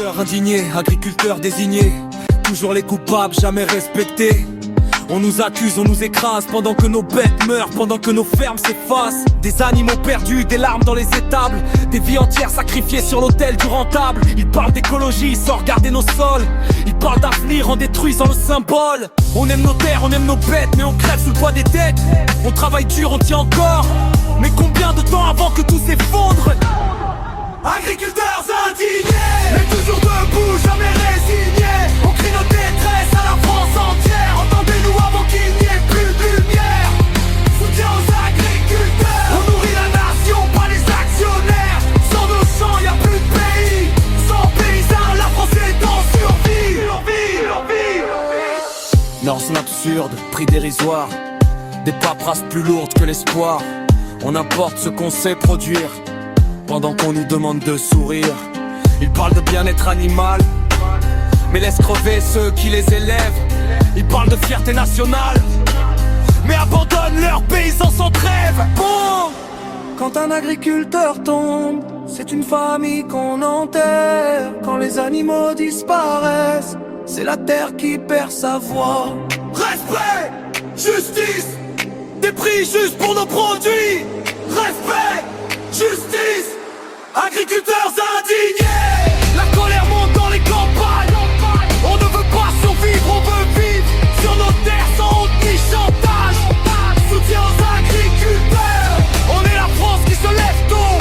Agriculteurs indignés, agriculteurs désignés, toujours les coupables, jamais respectés. On nous accuse, on nous écrase, pendant que nos bêtes meurent, pendant que nos fermes s'effacent. Des animaux perdus, des larmes dans les étables, des vies entières sacrifiées sur l'autel du rentable. Ils parlent d'écologie sans regarder nos sols, ils parlent d'avenir en détruisant le symbole. On aime nos terres, on aime nos bêtes, mais on crève sous le poids des dettes. On travaille dur, on tient encore, mais combien de temps avant que tout s'effondre? Agriculteurs indignés, mais toujours debout, jamais résignés. On crie notre détresse à la France entière. Entendez-nous avant qu'il n'y ait plus de lumière. Soutien aux agriculteurs, on nourrit la nation, pas les actionnaires. Sans nos champs, y a plus de pays. Sans paysans, la France est en survie. Normes absurdes, prix dérisoires, des paperasses plus lourdes que l'espoir. On importe ce qu'on sait produire, pendant qu'on nous demande de sourire. Ils parlent de bien-être animal, mais laissent crever ceux qui les élèvent. Ils parlent de fierté nationale, mais abandonnent leurs paysans sans trêve. Bon, quand un agriculteur tombe, c'est une famille qu'on enterre. Quand les animaux disparaissent, c'est la terre qui perd sa voix. Respect, justice, des prix justes pour nos produits. Respect, justice, agriculteurs indignés. La colère monte dans les campagnes. On ne veut pas survivre, on veut vivre sur nos terres sans honte ni chantage. Soutien aux agriculteurs. On est la France qui se lève tôt,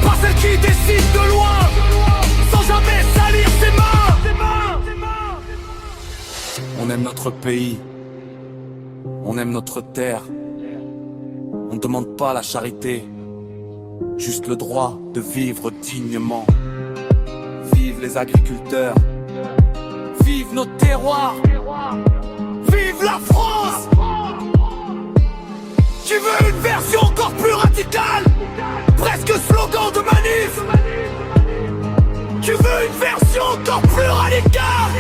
pas celle qui décide de loin, sans jamais salir ses mains. On aime notre pays, on aime notre terre. On ne demande pas la charité, juste le droit de vivre dignement. Vive les agriculteurs, vive nos terroirs, vive la France. Tu veux une version encore plus radicale, presque slogan de manif. Tu veux une version encore plus radicale.